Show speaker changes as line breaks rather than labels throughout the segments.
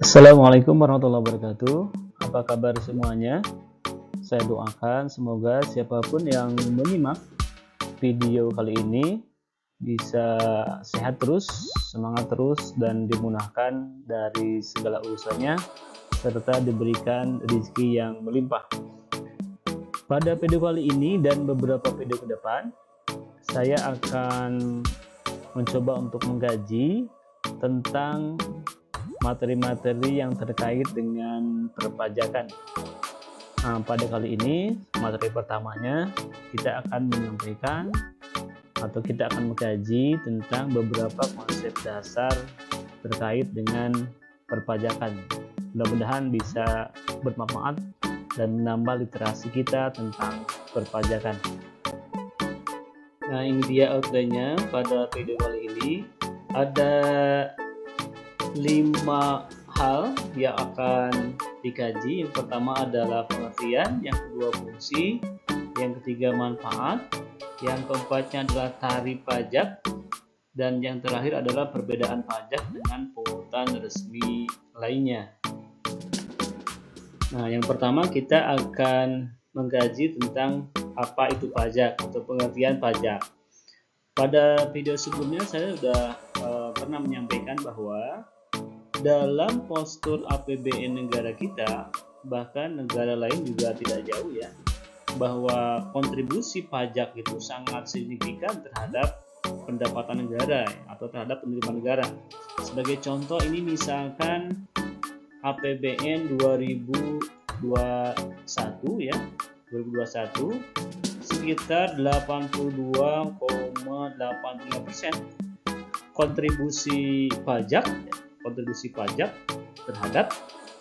Assalamualaikum warahmatullahi wabarakatuh. Apa kabar semuanya? Saya doakan semoga siapapun yang menyimak video kali ini bisa sehat terus, semangat terus, dan dimudahkan dari segala urusannya serta diberikan rezeki yang melimpah. Pada video kali ini dan beberapa video ke depan, saya akan mencoba untuk mengkaji tentang materi-materi yang terkait dengan perpajakan. Nah, pada kali ini materi pertamanya kita akan menyampaikan atau kita akan mengkaji tentang beberapa konsep dasar terkait dengan perpajakan. Mudah-mudahan bisa bermanfaat dan menambah literasi kita tentang perpajakan. Nah, ini dia outline-nya pada video kali ini. Ada 5 hal yang akan dikaji. Yang pertama adalah pengertian, yang kedua fungsi, yang ketiga manfaat, yang keempatnya adalah tarif pajak, dan yang terakhir adalah perbedaan pajak dengan pungutan resmi lainnya. Nah, yang pertama kita akan mengkaji tentang apa itu pajak atau pengertian pajak. Pada video sebelumnya saya sudah pernah menyampaikan bahwa dalam postur APBN negara kita, bahkan negara lain juga tidak jauh ya, bahwa kontribusi pajak itu sangat signifikan terhadap pendapatan negara atau terhadap penerimaan negara. Sebagai contoh ini misalkan APBN 2021 ya, 2021 sekitar 82,85% kontribusi pajak terhadap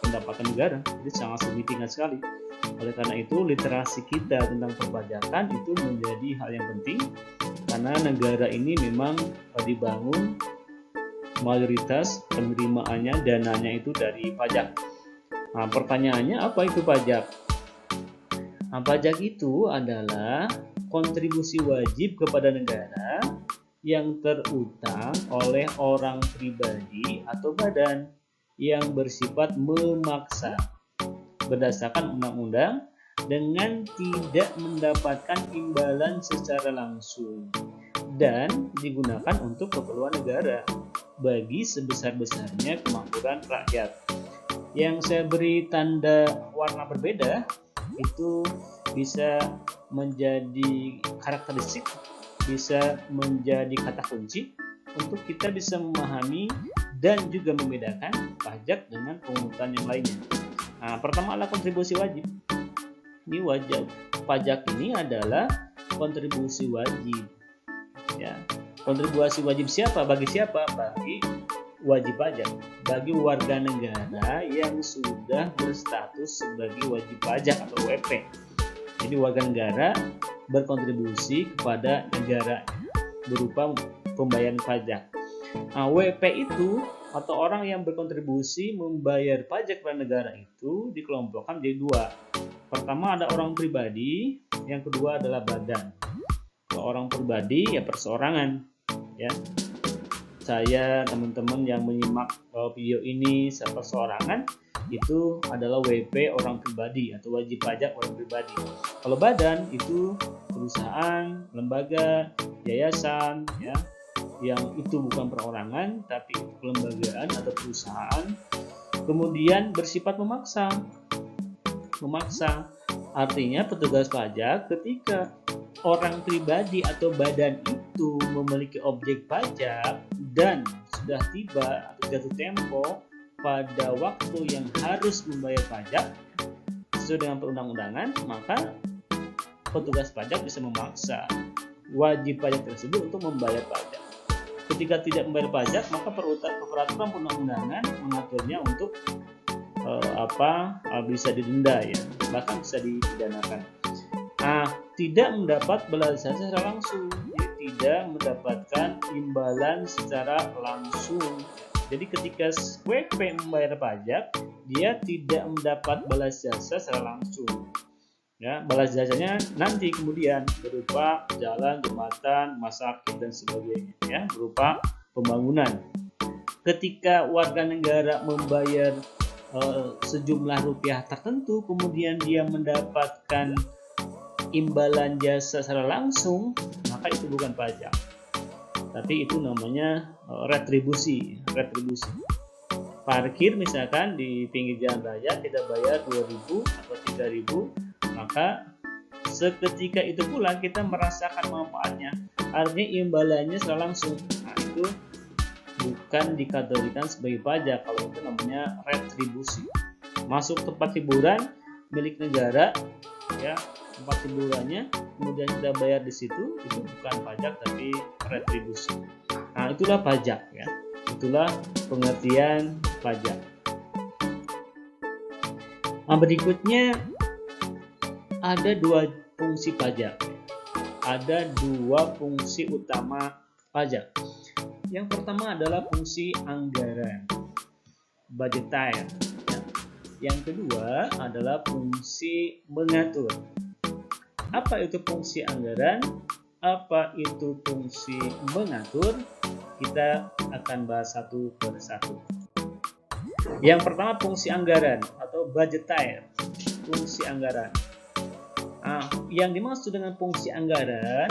pendapatan negara. Jadi sangat signifikan sekali. Oleh karena itu literasi kita tentang perpajakan itu menjadi hal yang penting karena negara ini memang dibangun mayoritas penerimaannya, dananya itu dari pajak. Nah, pertanyaannya apa itu pajak? Nah, pajak itu adalah kontribusi wajib kepada negara yang terutang oleh orang pribadi atau badan yang bersifat memaksa berdasarkan undang-undang dengan tidak mendapatkan imbalan secara langsung dan digunakan untuk keperluan negara bagi sebesar-besarnya kemakmuran rakyat. Yang saya beri tanda warna berbeda itu bisa menjadi karakteristik, bisa menjadi kata kunci untuk kita bisa memahami dan juga membedakan pajak dengan pungutan yang lainnya. Nah, pertama adalah kontribusi wajib. Ini wajib. Pajak ini adalah kontribusi wajib. Ya. Kontribusi wajib siapa? Bagi siapa? Bagi wajib pajak. Bagi warga negara yang sudah berstatus sebagai wajib pajak atau WP. Jadi warga negara berkontribusi kepada negara berupa pembayaran pajak. Nah, WP itu atau orang yang berkontribusi membayar pajak kepada negara itu dikelompokkan menjadi dua. Pertama ada orang pribadi, yang kedua adalah badan. Kalau orang pribadi ya perseorangan, ya. Saya teman-teman yang menyimak video ini perseorangan itu adalah WP orang pribadi atau wajib pajak orang pribadi. Kalau badan itu perusahaan, lembaga, yayasan ya, yang itu bukan perorangan tapi itu kelembagaan atau perusahaan, kemudian bersifat memaksa. Artinya petugas pajak ketika orang pribadi atau badan itu memiliki objek pajak dan sudah tiba atau jatuh tempo pada waktu yang harus membayar pajak sesuai dengan perundang-undangan, maka petugas pajak bisa memaksa wajib pajak tersebut untuk membayar pajak. Ketika tidak membayar pajak, maka peraturan perundang-undangan mengaturnya untuk bisa didenda ya, bahkan bisa dipidanakan. Nah, tidak mendapat belas jasa secara langsung, jadi tidak mendapatkan imbalan secara langsung. Jadi ketika WP membayar pajak, dia tidak mendapat balas jasa secara langsung. Ya, balas jasanya nanti kemudian berupa jalan, jembatan, rumah sakit dan sebagainya, ya, berupa pembangunan. ketika warga negara membayar sejumlah rupiah tertentu, kemudian dia mendapatkan imbalan jasa secara langsung, maka itu bukan pajak, tapi itu namanya retribusi. Parkir misalkan di pinggir jalan raya kita bayar 2.000 atau 3.000, maka seketika itu pula kita merasakan manfaatnya, artinya imbalannya secara langsung. Nah, itu bukan dikategorikan sebagai pajak, kalau itu namanya retribusi. Masuk tempat hiburan milik negara, ya, tempat hiburannya, kemudian kita bayar di situ, itu bukan pajak tapi retribusi. Nah, itulah pajak, ya. Itulah pengertian pajak. Nah, berikutnya ada dua fungsi pajak. Ada dua fungsi utama pajak. Yang pertama adalah fungsi anggaran, budgetary. Yang kedua adalah fungsi mengatur. Apa itu fungsi anggaran? Apa itu fungsi mengatur? Kita akan bahas satu persatu. Yang pertama fungsi anggaran atau budgetary, fungsi anggaran. Nah, yang dimaksud dengan fungsi anggaran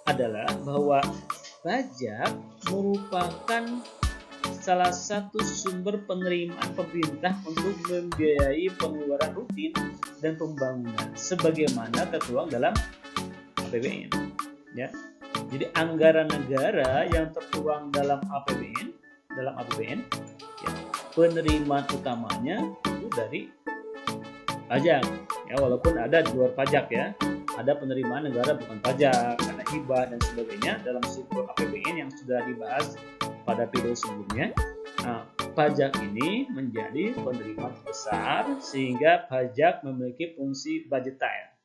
adalah bahwa pajak merupakan salah satu sumber penerimaan pemerintah untuk membiayai pengeluaran rutin dan pembangunan sebagaimana tertuang dalam APBN, ya. Jadi anggaran negara yang tertuang dalam APBN, ya, penerimaan utamanya itu dari pajak, ya, walaupun ada di luar pajak, ya, ada penerimaan negara bukan pajak, ada hibah dan sebagainya dalam struktur APBN yang sudah dibahas pada video sebelumnya. Nah, pajak ini menjadi penerimaan besar sehingga pajak memiliki fungsi budgetary,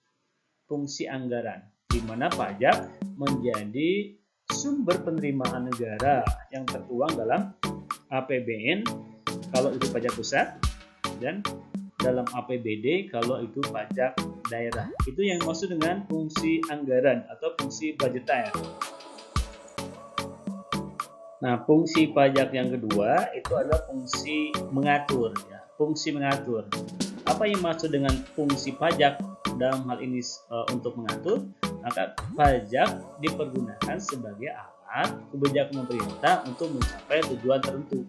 fungsi anggaran, di mana pajak menjadi sumber penerimaan negara yang tertuang dalam APBN kalau itu pajak pusat, dan dalam APBD kalau itu pajak daerah. Itu yang dimaksud dengan fungsi anggaran atau fungsi budgetary. Nah, fungsi pajak yang kedua itu adalah fungsi mengatur, ya. Fungsi mengatur. Apa yang dimaksud dengan fungsi pajak dalam hal ini untuk mengatur? Maka pajak dipergunakan sebagai alat kebijakan pemerintah untuk mencapai tujuan tertentu.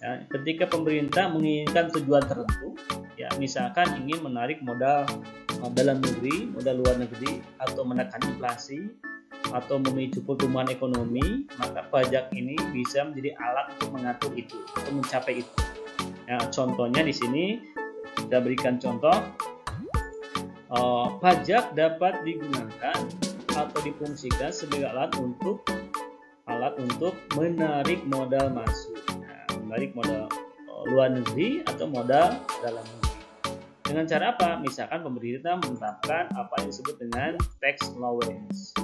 Ya, ketika pemerintah menginginkan tujuan tertentu, ya, misalkan ingin menarik modal dalam negeri, modal luar negeri, atau menekan inflasi, atau memicu pertumbuhan ekonomi, maka pajak ini bisa menjadi alat untuk mengatur itu, untuk mencapai itu. Ya, contohnya di sini kita berikan contoh. Pajak dapat digunakan atau difungsikan sebagai alat untuk menarik modal masuk, menarik modal luar negeri atau modal dalam negeri. Dengan cara apa? Misalkan pemerintah menetapkan apa yang disebut dengan tax allowance.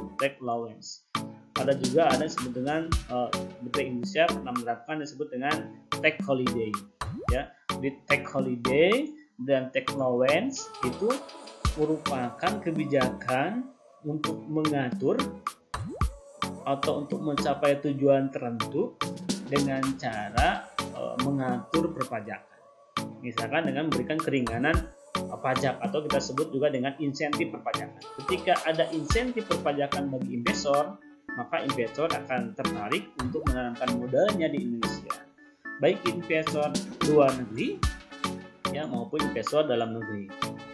Ada juga yang disebut dengan bahasa Indonesia pernah menerapkan yang disebut dengan tax holiday. Ya, di tax holiday dan tax allowance itu merupakan kebijakan untuk mengatur atau untuk mencapai tujuan tertentu dengan cara mengatur perpajakan. Misalkan dengan memberikan keringanan pajak atau kita sebut juga dengan insentif perpajakan. Ketika ada insentif perpajakan bagi investor, maka investor akan tertarik untuk menanamkan modalnya di Indonesia. Baik investor luar negeri, ya, maupun investor dalam negeri.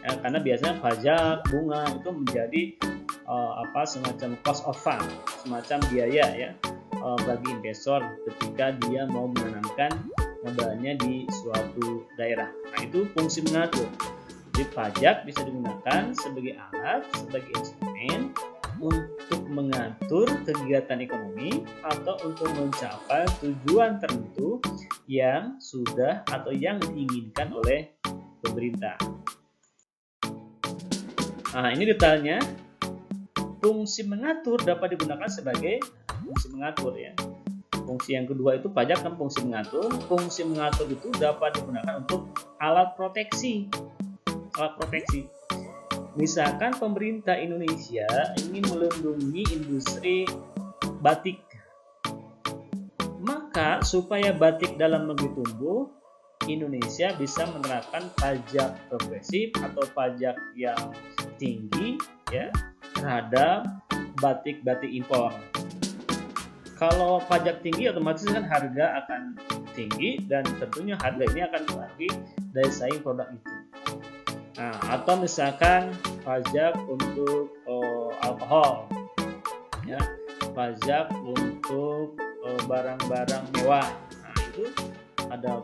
Ya, karena biasanya pajak bunga itu menjadi semacam cost of fund, semacam biaya, ya, bagi investor ketika dia mau menanamkan modalnya di suatu daerah. Nah, itu fungsi mengatur. Jadi pajak bisa digunakan sebagai alat, sebagai instrumen untuk mengatur kegiatan ekonomi atau untuk mencapai tujuan tertentu yang sudah atau yang diinginkan oleh pemerintah. Nah, ini detailnya. Fungsi mengatur dapat digunakan sebagai fungsi mengatur, ya. Fungsi yang kedua itu pajak dan fungsi mengatur. Fungsi mengatur itu dapat digunakan untuk alat proteksi. Misalkan pemerintah Indonesia ingin melindungi industri batik, maka Maka supaya batik dalam negeri tumbuh, Indonesia bisa menerapkan pajak progresif atau pajak yang tinggi ya terhadap batik-batik impor. Kalau pajak tinggi otomatis kan harga akan tinggi dan tentunya harga ini akan mempengaruhi daya saing produk itu. Nah, atau misalkan pajak untuk alkohol, ya, pajak untuk barang-barang mewah. Nah, itu ada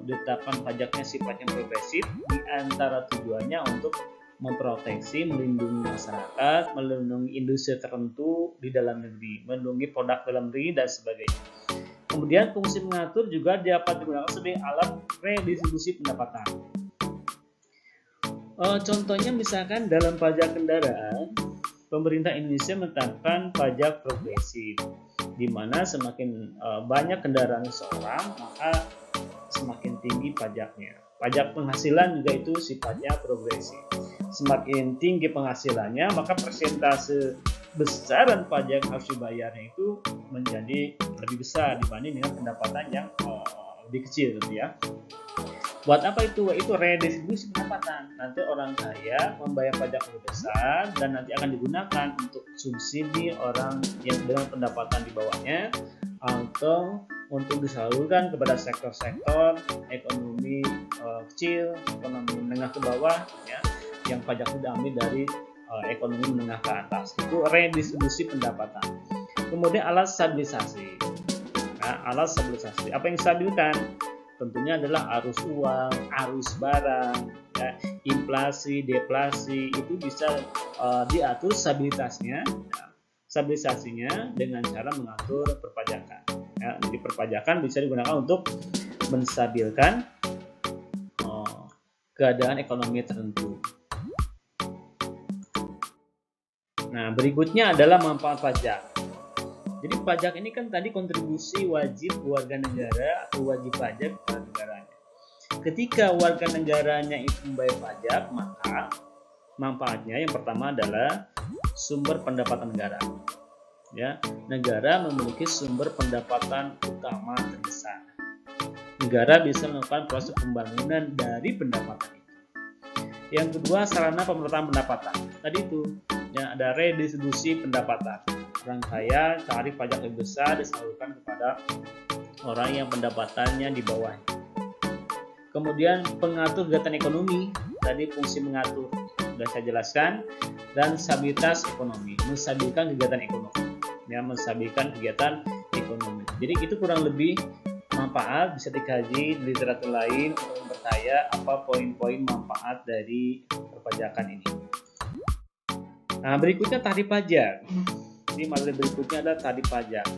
ditetapkan pajaknya sifatnya progresif, di antara tujuannya untuk memproteksi, melindungi masyarakat, melindungi industri tertentu di dalam negeri, melindungi produk dalam negeri dan sebagainya. Kemudian fungsi mengatur juga dapat digunakan sebagai alat redistribusi pendapatan. Contohnya misalkan dalam pajak kendaraan, pemerintah Indonesia menetapkan pajak progresif, di mana semakin banyak kendaraan seseorang, maka semakin tinggi pajaknya. Pajak penghasilan juga itu sifatnya progresif. Semakin tinggi penghasilannya, maka persentase besaran pajak yang harus dibayarnya itu menjadi lebih besar dibanding dengan pendapatan yang lebih kecil gitu ya. Buat apa itu? Itu redistribusi pendapatan. Nanti orang kaya membayar pajak lebih besar dan nanti akan digunakan untuk subsidi orang yang dengan pendapatan di bawahnya atau untuk disalurkan kepada sektor-sektor ekonomi kecil, ekonomi menengah ke bawah ya, yang pajak itu diambil dari ekonomi menengah ke atas. Itu redistribusi pendapatan. Kemudian alat stabilisasi. Nah, alat stabilisasi. Apa yang stabilkan? Tentunya adalah arus uang, arus barang, ya, inflasi, deflasi itu bisa diatur stabilitasnya, ya, stabilisasinya dengan cara mengatur perpajakan. Ya, jadi perpajakan bisa digunakan untuk menstabilkan keadaan ekonomi tertentu. Nah, berikutnya adalah manfaat pajak. Jadi pajak ini kan tadi kontribusi wajib warga negara atau wajib pajak kepada negaranya. Ketika warga negaranya itu membayar pajak, maka manfaatnya yang pertama adalah sumber pendapatan negara. Ya, negara memiliki sumber pendapatan utama terbesar. Negara bisa melakukan proses pembangunan dari pendapatan itu. Yang kedua, sarana pemerataan pendapatan. Tadi itu, ya, ada redistribusi pendapatan. Orang kaya tarif pajak lebih besar disalurkan kepada orang yang pendapatannya di bawahnya. Kemudian pengatur kegiatan ekonomi, tadi fungsi mengatur sudah saya jelaskan, dan stabilitas ekonomi, menstabilkan kegiatan ekonomi, ya, menstabilkan kegiatan ekonomi. Jadi itu kurang lebih manfaat, bisa dikaji di literatur lain untuk memperkaya apa poin-poin manfaat dari perpajakan ini. Nah, berikutnya tarif pajak. Ini materi berikutnya adalah tarif pajak.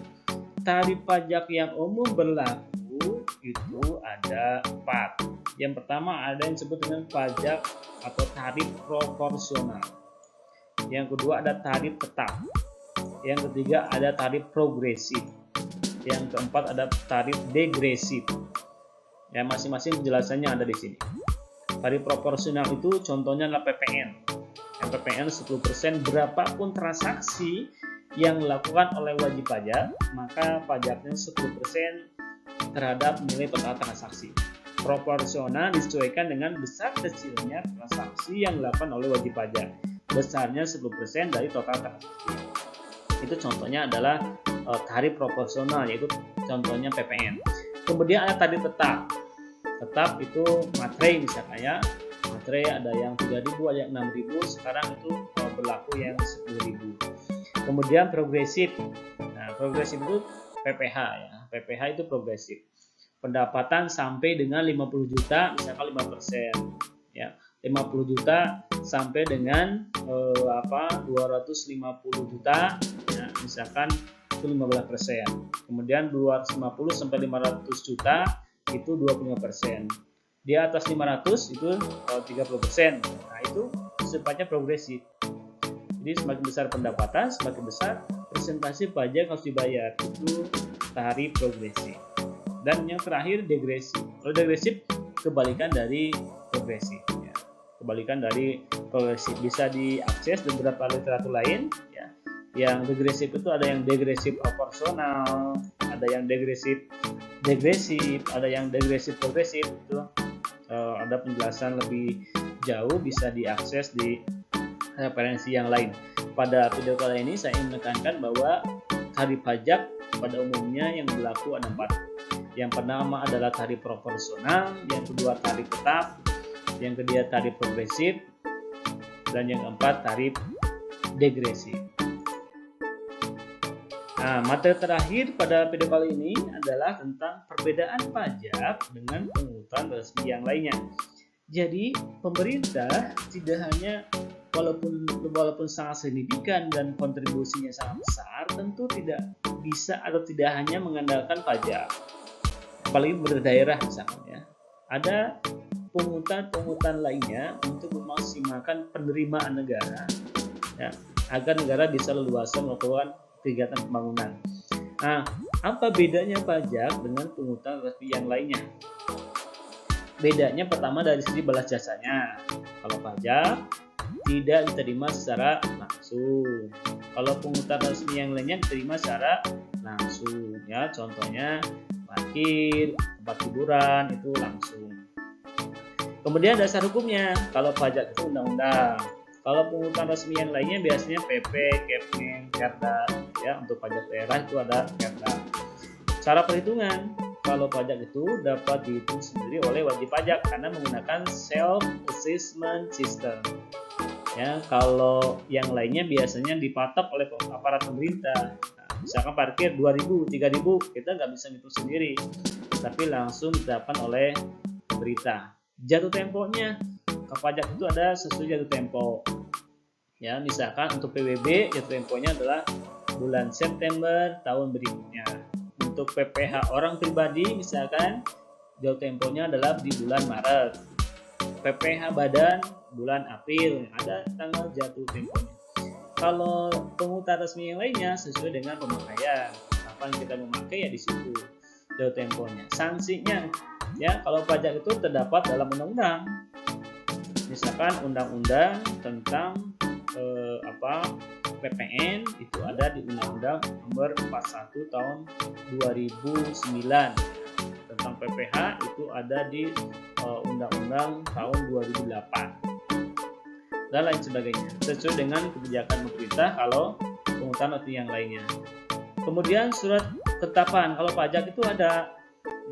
Tarif pajak yang umum berlaku itu ada 4. Yang pertama ada yang disebut dengan pajak atau tarif proporsional. Yang kedua ada tarif tetap. Yang ketiga ada tarif progresif. Yang keempat ada tarif degresif. Ya, masing-masing penjelasannya ada di sini. Tarif proporsional itu contohnya adalah PPN. Yang PPN 10% berapapun transaksi yang dilakukan oleh wajib pajak, maka pajaknya 10% terhadap nilai total transaksi. Proporsional disesuaikan dengan besar kecilnya transaksi yang dilakukan oleh wajib pajak. Besarnya 10% dari total transaksi. Itu contohnya adalah tarif proporsional, yaitu contohnya PPN. Kemudian ada tarif tetap. Tetap itu materai misalnya ya. Materai ada yang 3.000, ada yang 6.000, sekarang itu berlaku yang 10.000. Kemudian progresif. Nah, progresif itu PPh ya. PPh itu progresif. Pendapatan sampai dengan 50 juta misalkan 5%. Ya, 50 juta sampai dengan 250 juta ya, misalkan itu 15%. Kemudian 250 sampai 500 juta itu 25%. Di atas 500 itu 30%. Nah, itu sifatnya progresif. Jadi semakin besar pendapatan, semakin besar persentase pajak harus dibayar. Itu tarif progresif. Dan yang terakhir degresif. Kalau degresif kebalikan dari progresif. Ya. Kebalikan dari progresif bisa diakses di beberapa literatur lain. Ya. Yang degresif itu ada yang degresif proporsional, ada ada yang degresif, ada yang degresif progresif. Itu ada penjelasan lebih jauh, bisa diakses di referensi yang lain. Pada video kali ini saya ingin menekankan bahwa tarif pajak pada umumnya yang berlaku ada 4. Yang pertama adalah tarif proporsional, yang kedua tarif tetap, yang ketiga tarif progresif, dan yang keempat tarif degresif. Nah, materi terakhir pada video kali ini adalah tentang perbedaan pajak dengan pungutan resmi yang lainnya. Jadi, pemerintah tidak hanya walaupun sangat signifikan dan kontribusinya sangat besar, tentu tidak bisa atau tidak hanya mengandalkan pajak. Apalagi berdaerah misalnya, ada pungutan lainnya untuk memaksimalkan penerimaan negara, ya, agar negara bisa leluasa melakukan kegiatan pembangunan. Nah, apa bedanya pajak dengan pungutan resmi yang lainnya? Bedanya pertama dari sisi balas jasanya. Kalau pajak tidak diterima secara langsung. Kalau pungutan resmi yang lainnya diterima secara langsung. Ya, contohnya parkir, tempat hiburan itu langsung. Kemudian dasar hukumnya, kalau pajak itu undang-undang. Kalau pungutan resmi yang lainnya biasanya PP, Kepmen, Perda. Ya, untuk pajak daerah itu ada Perda. Cara perhitungan, kalau pajak itu dapat dihitung sendiri oleh wajib pajak karena menggunakan self assessment system. Ya, kalau yang lainnya biasanya dipatok oleh aparat pemerintah. Nah, misalkan parkir 2.000, 3.000, kita nggak bisa ngitung sendiri, tapi langsung ditetapkan oleh pemerintah. Jatuh temponya, ke pajak itu ada sesuai jatuh tempo. Ya, misalkan untuk PWB jatuh temponya adalah bulan September tahun berikutnya. Untuk PPh orang pribadi misalkan jatuh temponya adalah di bulan Maret. PPh badan bulan April, ada tanggal jatuh temponya. Kalau pungutan resmi yang lainnya sesuai dengan pemakaian. Kapan kita memakai ya di situ jatuh temponya. Sanksinya, ya, kalau pajak itu terdapat dalam undang-undang. Misalkan undang-undang tentang PPN itu ada di Undang-Undang Nomor 41 Tahun 2009. Tentang PPh itu ada di Undang-Undang Tahun 2008 dan lain sebagainya, sesuai dengan kebijakan pemerintah kalau pungutan resmi yang lainnya. Kemudian surat ketetapan, kalau pajak itu ada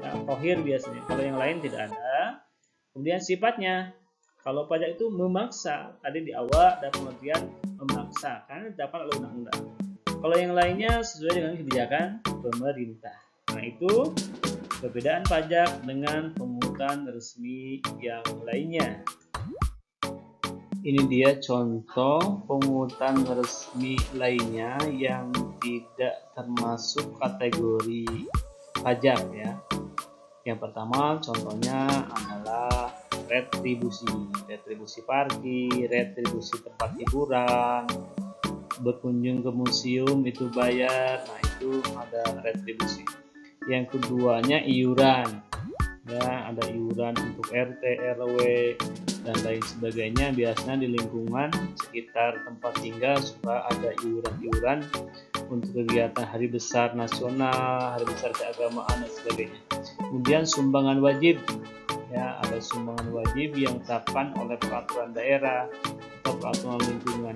ya, khohir biasanya, kalau yang lain tidak ada. Kemudian sifatnya, kalau pajak itu memaksa, tadi di awal ada pengertian memaksa karena dapat oleh undang-undang. Kalau yang lainnya sesuai dengan kebijakan pemerintah. Nah, itu perbedaan pajak dengan pungutan resmi yang lainnya. Ini dia contoh pungutan resmi lainnya yang tidak termasuk kategori pajak ya. Yang pertama contohnya adalah retribusi parkir, retribusi tempat hiburan, berkunjung ke museum itu bayar, nah itu ada retribusi. Yang keduanya iuran, ya ada iuran untuk RT, RW dan lain sebagainya. Biasanya di lingkungan sekitar tempat tinggal suka ada iuran-iuran untuk kegiatan hari besar nasional, hari besar keagamaan dan sebagainya. Kemudian sumbangan wajib, ya ada sumbangan wajib yang ditetapkan oleh peraturan daerah atau peraturan lingkungan,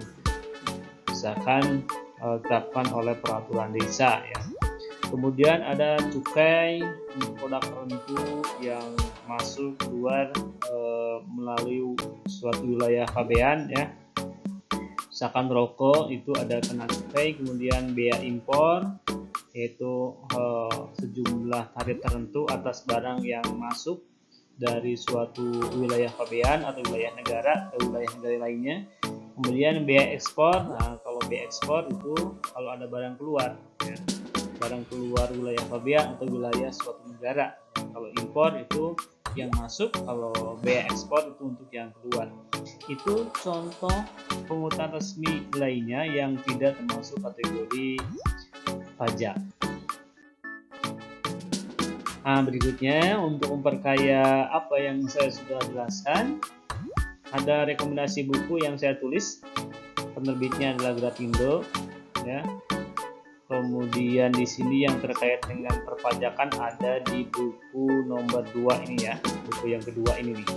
misalkan ditetapkan oleh peraturan desa ya. Kemudian ada cukai untuk produk tertentu yang masuk keluar melalui suatu wilayah pabean ya. Misalkan rokok itu ada kena cukai, kemudian bea impor yaitu sejumlah tarif tertentu atas barang yang masuk dari suatu wilayah pabean atau wilayah negara atau wilayah negara lainnya. Kemudian bea ekspor, nah kalau bea ekspor itu kalau ada barang keluar ya, barang keluar wilayah pabean atau wilayah suatu negara. Kalau impor itu yang masuk, kalau bea ekspor itu untuk yang keluar. Itu contoh pungutan resmi lainnya yang tidak termasuk kategori pajak. Nah, berikutnya untuk memperkaya apa yang saya sudah jelaskan, ada rekomendasi buku yang saya tulis. Penerbitnya adalah Gratindo ya. Kemudian di sini yang terkait dengan perpajakan ada di buku nomor 2 ini ya, buku yang kedua ini nih.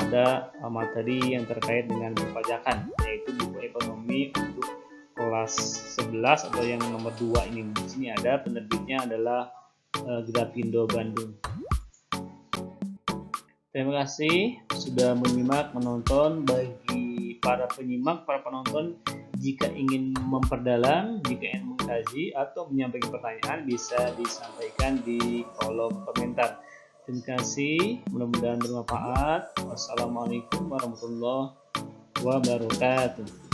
Ada materi yang terkait dengan perpajakan, yaitu buku ekonomi untuk kelas 11 atau yang nomor 2 ini. Di sini ada penerbitnya adalah Grafindo Bandung. Terima kasih sudah menyimak, menonton. Bagi para penonton, jika ingin memperdalam, jika ingin mengkaji atau menyampaikan pertanyaan, bisa disampaikan di kolom komentar. Terima kasih, mudah-mudahan bermanfaat. Wassalamualaikum warahmatullahi wabarakatuh.